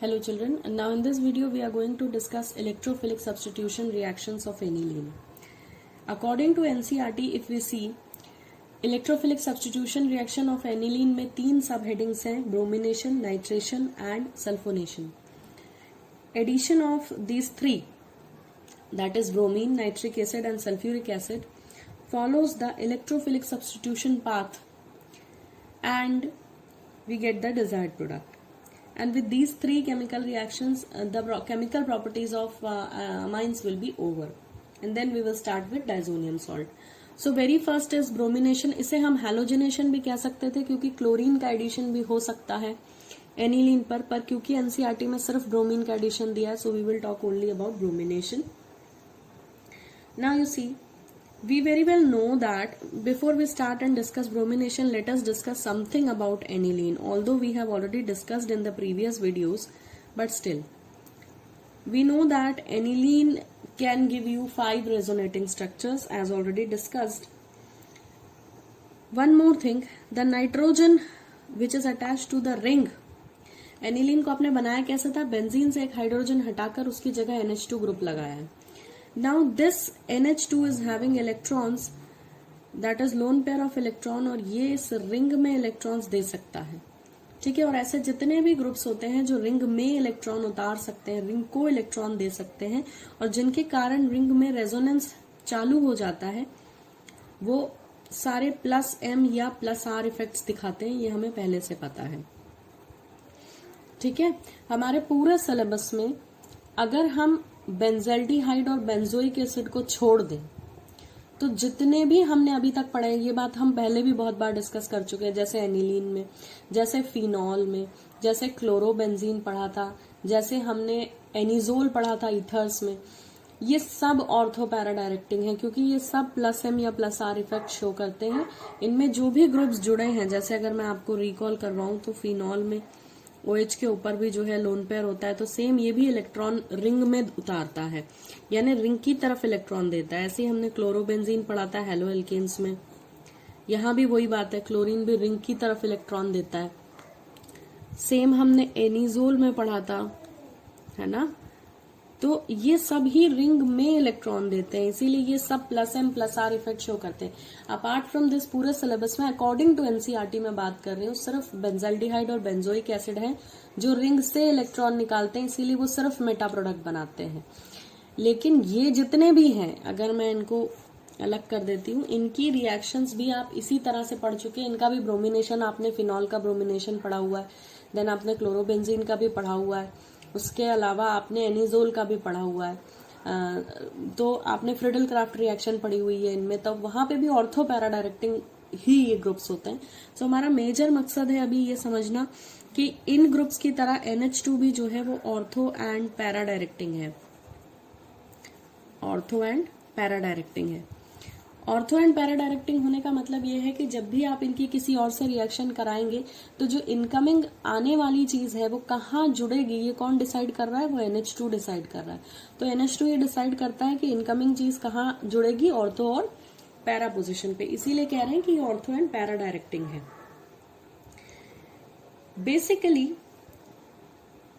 Hello children, and now in this video we are going to discuss electrophilic substitution reactions of aniline. According to NCERT, if we see electrophilic substitution reaction of aniline में तीन सब headings हैं, bromination, nitration and sulfonation. Addition of these three, that is bromine, nitric acid and sulfuric acid, follows the electrophilic substitution path and we get the desired product. And with these three chemical reactions, the chemical properties of amines will be over. And then we will start with diazonium salt. So very first is bromination. इसे हम halogenation भी कह सकते थे क्योंकि chlorine का addition भी हो सकता है एनिलीन पर क्योंकि एनसीईआरटी में सिर्फ ब्रोमीन का एडिशन दिया है, so we will talk only about bromination. Now you see, we very well know that before we start and discuss bromination, let us discuss something about aniline. Although we have already discussed in the previous videos, but still. We know that aniline can give you 5 resonating structures as already discussed. One more thing, the nitrogen which is attached to the ring. aniline को आपने बनाया कैसे था? Benzene से एक hydrogen हटाकर उसकी जगह NH2 ग्रुप लगाया है. Now this NH2 is having electrons, that is lone pair of electron, और ये इस रिंग में इलेक्ट्रॉन्स दे सकता है. ठीक है, और ऐसे जितने भी ग्रुप्स होते हैं जो रिंग में इलेक्ट्रॉन उतार सकते हैं, रिंग को इलेक्ट्रॉन दे सकते हैं और जिनके कारण रिंग में रेजोनेंस चालू हो जाता है, वो सारे प्लस एम या प्लस आर इफेक्ट्स दिखाते हैं. ये हमें पहले से पता है. ठीक है, हमारे पूरे सिलेबस में अगर हम बेंजल्डिहाइड और बेंजोइक एसिड को छोड़ दें तो जितने भी हमने अभी तक पढ़े, ये बात हम पहले भी बहुत बार डिस्कस कर चुके हैं, जैसे एनिलीन में, जैसे फिनॉल में, जैसे क्लोरोबेंजीन पढ़ा था, जैसे हमने एनिजोल पढ़ा था ईथर्स में, ये सब ऑर्थो पैरा डायरेक्टिंग है क्योंकि ये सब प्लस एम या प्लस आर इफेक्ट शो करते हैं. इनमें जो भी ग्रुप्स जुड़े हैं, जैसे अगर मैं आपको रिकॉल करवाऊं तो फिनॉल में OH के ऊपर भी जो है लोन पेयर होता है, तो सेम ये भी इलेक्ट्रॉन रिंग में उतारता है, यानी रिंग की तरफ इलेक्ट्रॉन देता है. ऐसे ही हमने क्लोरोबेंजीन पढ़ा था हेलो एल्केन्स में, यहाँ भी वही बात है, क्लोरीन भी रिंग की तरफ इलेक्ट्रॉन देता है. सेम हमने एनिजोल में पढ़ा था, है ना. तो ये सब ही रिंग में इलेक्ट्रॉन देते हैं, इसीलिए ये सब plus M plus R effect show करते हैं. अपार्ट फ्रॉम दिस पूरे सिलेबस में अकॉर्डिंग टू एनसीईआरटी में बात कर रही हूँ, सिर्फ बेंजल्डिहाइड और बेंजोइक एसिड है जो रिंग से इलेक्ट्रॉन निकालते हैं, इसीलिए वो सिर्फ मेटा प्रोडक्ट बनाते हैं. लेकिन ये जितने भी हैं, अगर मैं इनको अलग कर देती हूँ, इनकी रिएक्शंस भी आप इसी तरह से पढ़ चुके हैं. इनका भी ब्रोमिनेशन, आपने फिनॉल का ब्रोमिनेशन पढ़ा हुआ है, देन आपने क्लोरोबेंजीन का भी पढ़ा हुआ है, उसके अलावा आपने एनिजोल का भी पढ़ा हुआ है, तो आपने फ्रिडल क्राफ्ट रिएक्शन पढ़ी हुई है इनमें, तब वहां पे भी ऑर्थो पैरा डायरेक्टिंग ही ये ग्रुप्स होते हैं. सो हमारा मेजर मकसद है अभी ये समझना कि इन ग्रुप्स की तरह NH2 भी जो है वो ऑर्थो एंड पैरा डायरेक्टिंग है. ऑर्थो एंड पैरा डायरेक्टिंग है. ऑर्थो एंड पैरा डायरेक्टिंग होने का मतलब ये है कि जब भी आप इनकी किसी और से रिएक्शन कराएंगे तो जो इनकमिंग आने वाली चीज है वो कहाँ जुड़ेगी, ये कौन डिसाइड कर रहा है? वो NH2 डिसाइड कर रहा है. तो NH2 ये डिसाइड करता है कि इनकमिंग चीज कहाँ जुड़ेगी, ऑर्थो और पैरा पोजिशन पे. इसीलिए कह रहे हैं कि ये ऑर्थो एंड पैरा डायरेक्टिंग है. बेसिकली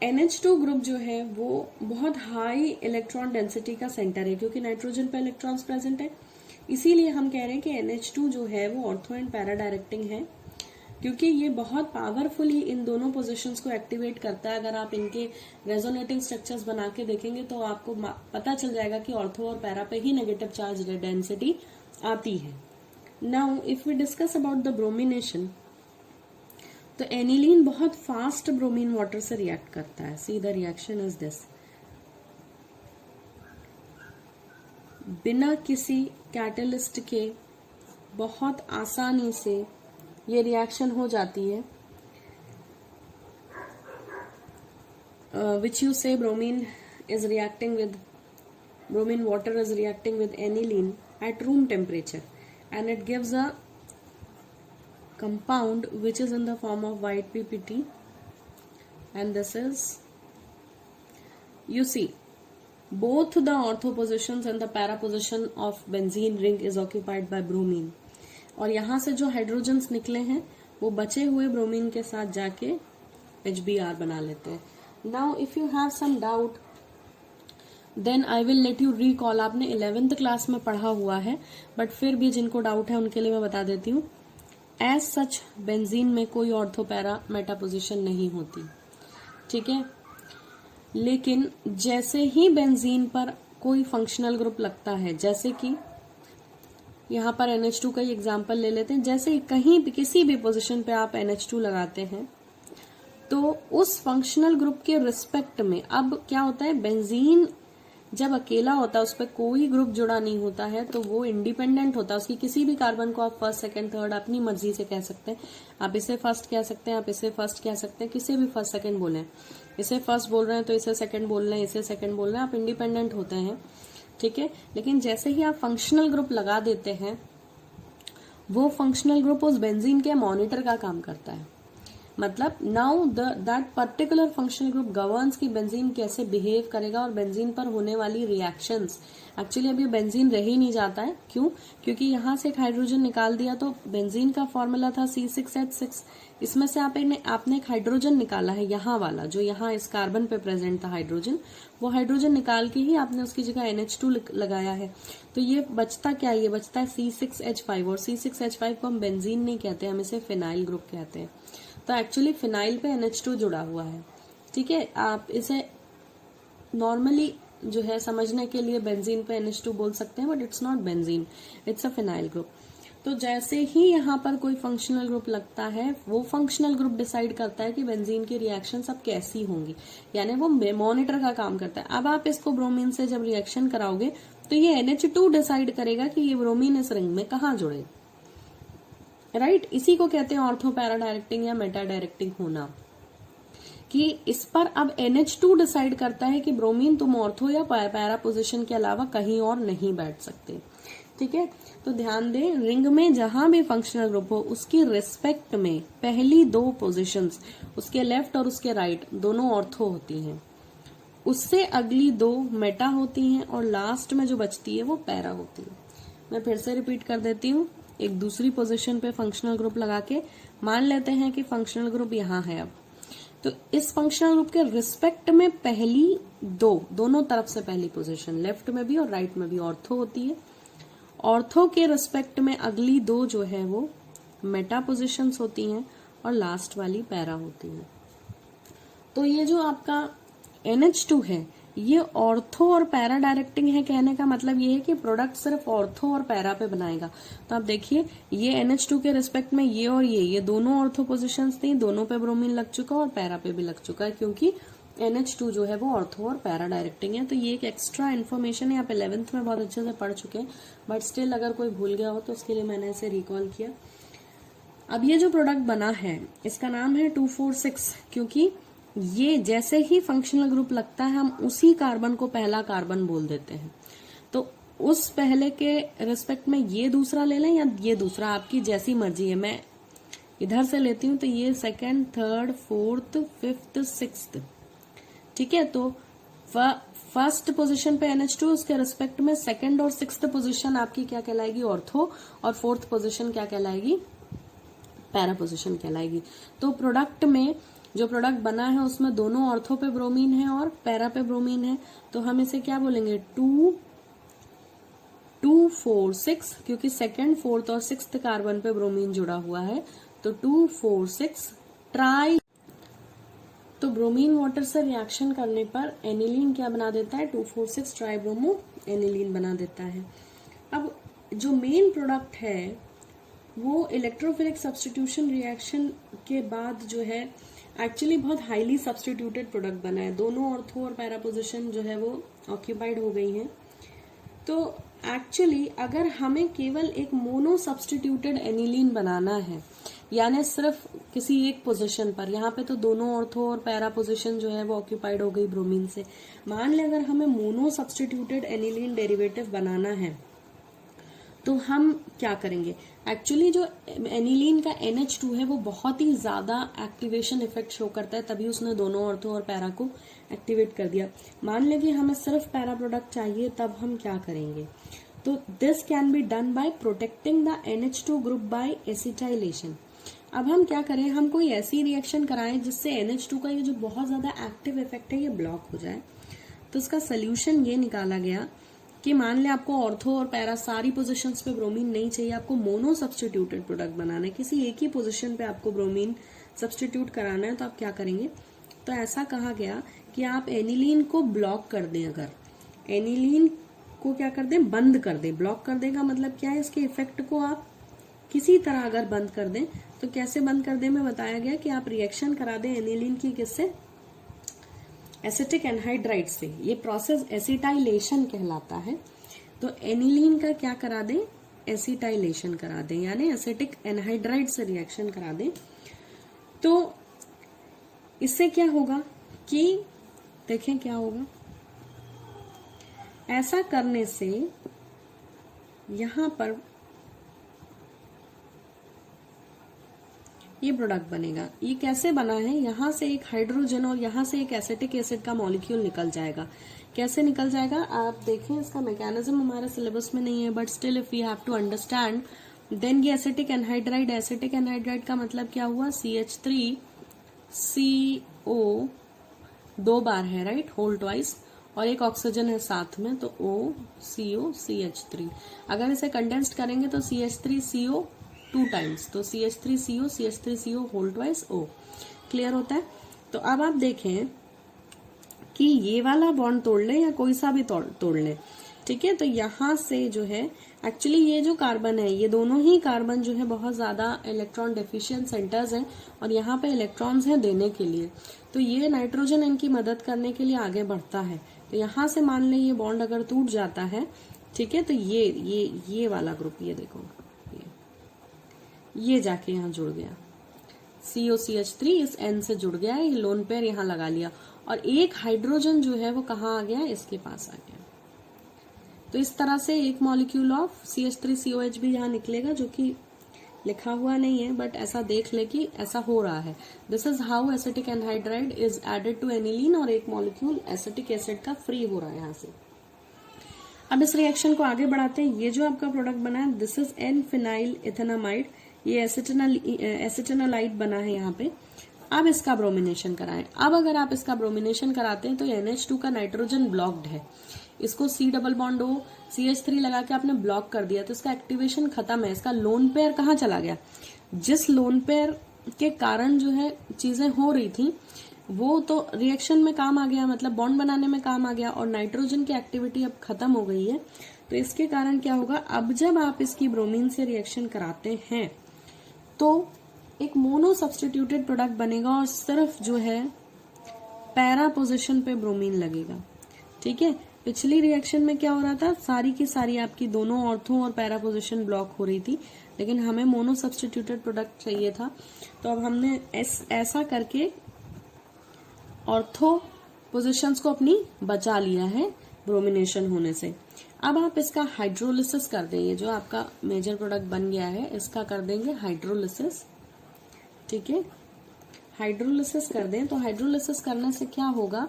NH2 ग्रुप जो है वो बहुत हाई इलेक्ट्रॉन डेंसिटी का सेंटर है क्योंकि नाइट्रोजन पे इलेक्ट्रॉन्स प्रेजेंट है. इसीलिए हम कह रहे हैं कि NH2 जो है वो ऑर्थो एंड पैरा डायरेक्टिंग है क्योंकि ये बहुत पावरफुली इन दोनों पोजीशंस को एक्टिवेट करता है. अगर आप इनके रेजोनेटिंग स्ट्रक्चर्स बना के देखेंगे तो आपको पता चल जाएगा कि ऑर्थो और पैरा पे ही नेगेटिव चार्ज डेंसिटी आती है. Now if we discuss about the bromination, तो एनिलीन बहुत फास्ट ब्रोमीन वाटर से रिएक्ट करता है. See the reaction is this. बिना किसी कैटलिस्ट के बहुत आसानी से ये रिएक्शन हो जाती है. विच यू से bromine is reacting with bromine water is reacting with aniline at room temperature and it gives a compound which is in the form of white PPT, and this is, you see, both the ortho positions and the para position of benzene ring is occupied by bromine. और यहाँ से जो hydrogens निकले हैं वो बचे हुए bromine के साथ जाके HBr बना लेते हैं. Now if you have some doubt then I will let you recall. आपने 11th क्लास में पढ़ा हुआ है, बट फिर भी जिनको डाउट है उनके लिए मैं बता देती हूँ. एज सच बेंजीन में कोई ऑर्थो पैरा मेटा पोजिशन नहीं होती, ठीक है. लेकिन जैसे ही बेंजीन पर कोई फंक्शनल ग्रुप लगता है, जैसे कि यहाँ पर NH2 का ही एग्जाम्पल ले लेते हैं. जैसे कहीं भी किसी भी पोजीशन पे आप NH2 लगाते हैं तो उस फंक्शनल ग्रुप के रिस्पेक्ट में अब क्या होता है, बेंजीन जब अकेला होता है, उस पर कोई ग्रुप जुड़ा नहीं होता है, तो वो इंडिपेंडेंट होता है. उसकी किसी भी कार्बन को आप फर्स्ट सेकंड थर्ड अपनी मर्जी से कह सकते हैं. आप इसे फर्स्ट कह सकते हैं, आप इसे फर्स्ट कह सकते हैं, किसी भी फर्स्ट सेकंड बोले. इसे फर्स्ट बोल रहे हैं तो इसे सेकंड बोल रहे हैं, इसे सेकंड बोल रहे हैं, आप इंडिपेंडेंट होते हैं, ठीक है. लेकिन जैसे ही आप फंक्शनल ग्रुप लगा देते हैं, वो फंक्शनल ग्रुप उस बेंजीन के मॉनिटर का काम करता है. मतलब now that particular functional group governs की बेंजीन कैसे बिहेव करेगा और बेंजीन पर होने वाली रिएक्शंस. एक्चुअली अब ये बेंजीन रह ही नहीं जाता है. क्यों? क्योंकि यहां से एक हाइड्रोजन निकाल दिया तो बेंजीन का फॉर्मूला था C6H6. इसमें से आपने एक हाइड्रोजन निकाला है, यहाँ वाला जो यहाँ इस कार्बन पे प्रेजेंट था हाइड्रोजन, वो हाइड्रोजन निकाल के ही आपने उसकी जगह NH2 लगाया है. तो ये बचता क्या है? ये बचता है C6H5. और C6H5 को हम बेंजीन नहीं कहते, हम इसे फिनाइल ग्रुप कहते हैं. तो एक्चुअली फिनाइल पे NH2 जुड़ा हुआ है, ठीक है. आप इसे नॉर्मली जो है समझने के लिए बेंजीन पे NH2 बोल सकते हैं, but it's not benzene, it's a phenyl group. तो जैसे ही यहाँ पर कोई फंक्शनल ग्रुप लगता है, वो फंक्शनल ग्रुप डिसाइड करता है कि बेंजीन की रिएक्शन सब कैसी होंगी, यानी वो मॉनिटर का काम करता है. अब आप इसको ब्रोमीन से जब रिएक्शन कराओगे तो ये NH2 डिसाइड करेगा कि ये ब्रोमीन इस रिंग में कहाँ जुड़े, राइट. इसी को कहते हैं ऑर्थो पैरा डायरेक्टिंग या मेटा डायरेक्टिंग होना, कि इस पर अब NH2 डिसाइड करता है कि ब्रोमीन तुम ऑर्थो या पैरा पोजीशन के अलावा कहीं और नहीं बैठ सकते, ठीक है. तो ध्यान दें, रिंग में जहां भी फंक्शनल ग्रुप हो उसकी रिस्पेक्ट में पहली दो पोजीशंस, उसके लेफ्ट और उसके राइट, दोनों ऑर्थो होती हैं. उससे अगली दो मेटा होती हैं और लास्ट में जो बचती है वो पैरा होती है. मैं फिर से रिपीट कर देती हूँ. एक दूसरी पोजीशन पे फंक्शनल ग्रुप लगा के मान लेते हैं कि फंक्शनल ग्रुप यहाँ है. अब तो इस फंक्शनल ग्रुप के रिस्पेक्ट में पहली दोनों तरफ से पहली पोजीशन, लेफ्ट में भी और राइट में भी, ऑर्थो होती है. ऑर्थो के रिस्पेक्ट में अगली दो जो है वो मेटा पोजीशंस होती हैं और लास्ट वाली पैरा होती है. तो ये जो आपका NH2 है ये ऑर्थो और पैरा डायरेक्टिंग है. कहने का मतलब ये है कि प्रोडक्ट सिर्फ ऑर्थो और पैरा पे बनाएगा. तो आप देखिए, ये NH2 के रिस्पेक्ट में ये और ये दोनों ऑर्थो पोजीशंस थी, दोनों पे ब्रोमीन लग चुका और पैरा पे भी लग चुका है, क्योंकि NH2 जो है वो ऑर्थो और पैरा डायरेक्टिंग है. तो ये एक एक्स्ट्रा इन्फॉर्मेशन है, आप 11th में बहुत अच्छे से पढ़ चुके हैं, बट स्टिल अगर कोई भूल गया हो तो उसके लिए मैंने इसे रिकॉल किया. अब ये जो प्रोडक्ट बना है इसका नाम है 246, क्योंकि ये जैसे ही फंक्शनल ग्रुप लगता है हम उसी कार्बन को पहला कार्बन बोल देते हैं. तो उस पहले के रिस्पेक्ट में ये दूसरा ले लें या ये दूसरा, आपकी जैसी मर्जी है. मैं इधर से लेती हूँ तो ये second, third, fourth, fifth, sixth, ठीक है. तो फर्स्ट पोजीशन पे NH2, उसके रिस्पेक्ट में सेकंड और सिक्स्थ पोजीशन आपकी क्या कहलाएगी, ऑर्थो, और फोर्थ पोजीशन क्या कहलाएगी, पैरा पोजीशन कहलाएगी. तो प्रोडक्ट में जो प्रोडक्ट बना है उसमें दोनों ऑर्थो पे ब्रोमीन है और पैरा पे ब्रोमीन है. तो हम इसे क्या बोलेंगे, 246, क्योंकि सेकंड, फोर्थ और सिक्स्थ कार्बन पे ब्रोमीन जुड़ा हुआ है. तो 246 ट्राई. तो ब्रोमीन वाटर से रिएक्शन करने पर एनिलीन क्या बना देता है, 246 ट्राइब्रोमो एनिलीन बना देता है. अब जो मेन प्रोडक्ट है वो इलेक्ट्रोफिलिक सब्स्टिट्यूशन रिएक्शन के बाद जो है एक्चुअली बहुत हाईली सब्स्टिट्यूटेड प्रोडक्ट बना है. दोनों ऑर्थो और पैरा पोजीशन जो है वो ऑक्यूपाइड हो गई हैं. तो एक्चुअली अगर हमें केवल एक मोनो सब्स्टिट्यूटेड एनिलीन बनाना है, यानी सिर्फ किसी एक पोजीशन पर, यहाँ पे तो दोनों ऑर्थो और पैरा पोजीशन जो है वो ऑक्यूपाइड हो गई ब्रोमीन से. मान ले अगर हमें मोनो सब्स्टिट्यूटेड एनिलीन डेरिवेटिव बनाना है तो हम क्या करेंगे, एक्चुअली जो एनिलीन का NH2 है वो बहुत ही ज्यादा एक्टिवेशन इफेक्ट शो करता है, तभी उसने दोनों ऑर्थो और पैरा को एक्टिवेट कर दिया. मान लें कि हमें सिर्फ पैरा प्रोडक्ट चाहिए, तब हम क्या करेंगे. तो this can be done by protecting the NH2 group by acetylation. अब हम क्या करें, हम कोई ऐसी रिएक्शन कराएं जिससे NH2 का ये जो बहुत ज्यादा एक्टिव इफेक्ट है ये ब्लॉक हो जाए। तो इसका सोल्यूशन ये निकाला गया कि मान ले आपको ऑर्थो और पैरा सारी पोजीशंस पे ब्रोमीन नहीं चाहिए, आपको मोनो सब्स्टिट्यूटेड प्रोडक्ट बनाना है, किसी एक ही पोजीशन पे आपको ब्रोमीन सब्स्टिट्यूट कराना है, तो आप क्या करेंगे, तो ऐसा कहा गया कि आप एनिलीन को ब्लॉक कर दें। अगर एनिलीन को क्या कर दें, बंद कर दें। ब्लॉक कर देगा मतलब क्या है, इसके इफेक्ट को आप किसी तरह अगर बंद कर दें, तो कैसे बंद कर दें में बताया गया कि आप रिएक्शन करा दें एनिलीन की, किससे, एसिटिक एनहाइड्राइड से। ये प्रोसेस एसिटाइलेशन कहलाता है। तो एनिलीन का क्या करा दें, एसिटाइलेशन करा दें, यानी एसिटिक एनहाइड्राइड से रिएक्शन करा दें। तो इससे क्या होगा कि देखें क्या होगा, ऐसा करने से यहां पर ये प्रोडक्ट बनेगा। ये कैसे बना है, यहां से एक हाइड्रोजन और यहां से एक एसिटिक एसिड का मॉलिक्यूल निकल जाएगा। कैसे निकल जाएगा आप देखें, इसका मैकेनिज्म हमारे सिलेबस में नहीं है, but still if you have to understand, then ये एसिटिक एनहाइड्राइड, एसिटिक एनहाइड्राइड का मतलब क्या हुआ, CH3CO 2 बार है, राइट, होल ट्वाइस, और एक ऑक्सीजन है साथ में, तो OCO CH3। अगर इसे कंडेंस्ड करेंगे तो CH3CO 2 टाइम्स, तो CH3CO whole twice O। Clear होता है। तो अब आप देखें कि ये वाला बॉन्ड तोड़ ले या कोई सा भी तोड़ ले, ठीक है, तो यहां से जो है एक्चुअली ये जो कार्बन है, ये दोनों ही कार्बन जो है बहुत ज्यादा इलेक्ट्रॉन डेफिशिएंट सेंटर्स हैं, और यहाँ पे इलेक्ट्रॉन्स हैं देने के लिए। तो ये नाइट्रोजन इनकी मदद करने के लिए आगे बढ़ता है। तो यहाँ से मान ले ये बॉन्ड अगर टूट जाता है, ठीक है, तो ये वाला ग्रुप, ये देखो, ये जाके यहाँ जुड़ गया, COCH3 इस N से जुड़ गया है, ये लोन पेयर यहाँ लगा लिया, और एक हाइड्रोजन जो है वो कहाँ आ गया, इसके पास आ गया। तो इस तरह से एक मॉलिक्यूल ऑफ CH3COH भी यहाँ निकलेगा, जो कि लिखा हुआ नहीं है, बट ऐसा देख ले कि ऐसा हो रहा है। This is how acetic anhydride is added to aniline, और एक मॉलिक्यूल एसिटिक एसिड का फ्री हो रहा है यहाँ से। अब इस रिएक्शन को आगे बढ़ाते हैं। ये जो आपका प्रोडक्ट बना है, दिस इज N-फिनाइल इथेनामाइड, ये एसिटेनोलाइड बना है यहाँ पे। अब इसका ब्रोमिनेशन कराएं। अब अगर आप इसका ब्रोमिनेशन कराते हैं तो NH2 का नाइट्रोजन ब्लॉक्ड है, इसको C double bond O CH3 लगा के आपने ब्लॉक कर दिया, तो इसका एक्टिवेशन खत्म है। इसका लोन पेयर कहाँ चला गया, जिस लोन पेयर के कारण जो है चीजें हो रही थी वो तो रिएक्शन में काम आ गया, मतलब बॉन्ड बनाने में काम आ गया, और नाइट्रोजन की एक्टिविटी अब खत्म हो गई है। तो इसके कारण क्या होगा, अब जब आप इसकी ब्रोमीन से रिएक्शन कराते हैं तो एक मोनो सब्स्टिट्यूटेड प्रोडक्ट बनेगा, और सिर्फ जो है पैरा पोजीशन पे ब्रोमीन लगेगा, ठीक है। पिछली रिएक्शन में क्या हो रहा था, सारी की सारी आपकी दोनों ऑर्थो और पैरा पोजीशन ब्लॉक हो रही थी, लेकिन हमें मोनो सब्स्टिट्यूटेड प्रोडक्ट चाहिए था। तो अब हमने ऐसा करके ऑर्थो पोजीशंस को अपनी बचा लिया है ब्रोमिनेशन होने से। अब आप इसका हाइड्रोलिसिस कर दें, ये जो आपका मेजर प्रोडक्ट बन गया है इसका कर देंगे हाइड्रोलिसिस, ठीक है। हाइड्रोलिसिस कर दें, तो हाइड्रोलिसिस करने से क्या होगा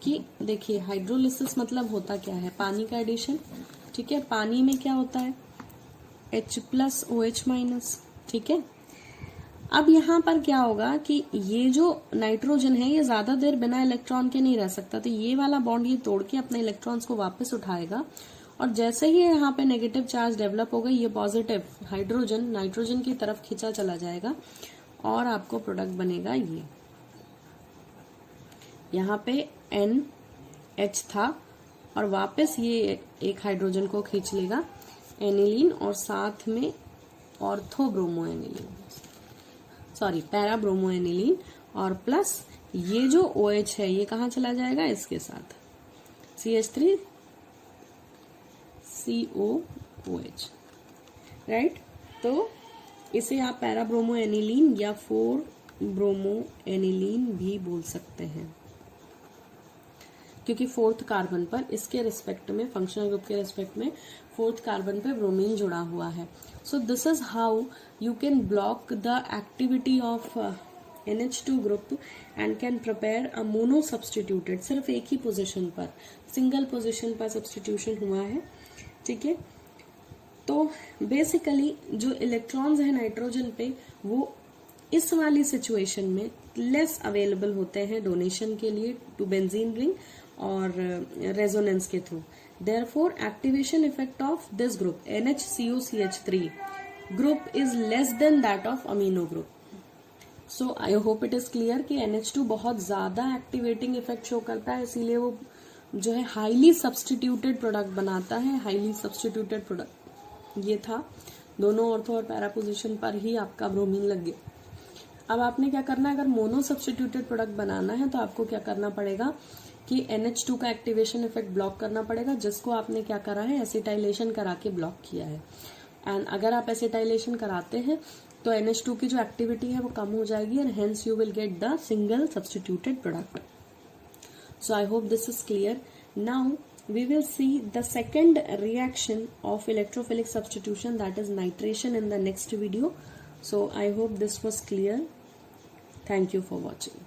कि देखिए, हाइड्रोलिसिस मतलब होता क्या है, पानी का एडिशन, ठीक है। पानी में क्या होता है, H+OH-, ठीक है। अब यहाँ पर क्या होगा कि ये जो नाइट्रोजन है ये ज्यादा देर बिना इलेक्ट्रॉन के नहीं रह सकता, तो ये वाला बॉन्ड ये तोड़ के अपने इलेक्ट्रॉन्स को वापस उठाएगा, और जैसे ही यहाँ पे नेगेटिव चार्ज डेवलप होगा ये पॉजिटिव हाइड्रोजन नाइट्रोजन की तरफ खींचा चला जाएगा, और आपको प्रोडक्ट बनेगा ये। यहाँ पे NH था, और वापस ये एक हाइड्रोजन को खींच लेगा एनिलीन, और साथ में ortho bromo aniline, sorry para bromo aniline, और प्लस ये जो OH है ये कहाँ चला जाएगा, इसके साथ CH3COOH, राइट। तो इसे आप पैरा ब्रोमो एनिलीन या 4 ब्रोमो एनिलीन भी बोल सकते हैं, क्योंकि 4th कार्बन पर इसके रिस्पेक्ट में, फंक्शनल ग्रुप के रिस्पेक्ट में 4th कार्बन पे ब्रोमीन जुड़ा हुआ है। So this is how you can block the activity of NH2 group and can prepare a mono substituted, सिर्फ एक ही पोजीशन पर, सिंगल पोजीशन पर सब्स्टिट्यूशन हुआ है, ठीक है। तो बेसिकली जो इलेक्ट्रॉन्स है नाइट्रोजन पे वो इस वाली सिचुएशन में लेस अवेलेबल होते हैं डोनेशन के लिए टू बेंजीन रिंग और रेजोनेंस के through. Therefore activation effect of this group NHCOCH3 group is less than that of amino group. So I hope it is clear कि NH2 बहुत ज्यादा एक्टिवेटिंग इफेक्ट शो करता है, इसीलिए वो जो है हाईली सब्सटीट्यूटेड प्रोडक्ट बनाता है. हाईली सब्सटीट्यूटेड प्रोडक्ट ये था, दोनों ऑर्थो और पैरा पोजिशन पर ही आपका ब्रोमीन लग गया. अब आपने क्या करना है, अगर मोनो सब्सटीट्यूटेड प्रोडक्ट बनाना है तो आपको क्या करना पड़ेगा कि NH2 का एक्टिवेशन इफेक्ट ब्लॉक करना पड़ेगा, जिसको आपने क्या करा है, एसिटाइलेशन करा के ब्लॉक किया है. एंड अगर आप एसिटाइलेशन कराते हैं तो NH2 की जो एक्टिविटी है वो कम हो जाएगी and hence you will get the single substituted product. So I hope this is clear. Now we will see the second reaction of electrophilic substitution, that is nitration, in the next video. So I hope this was clear. Thank you for watching.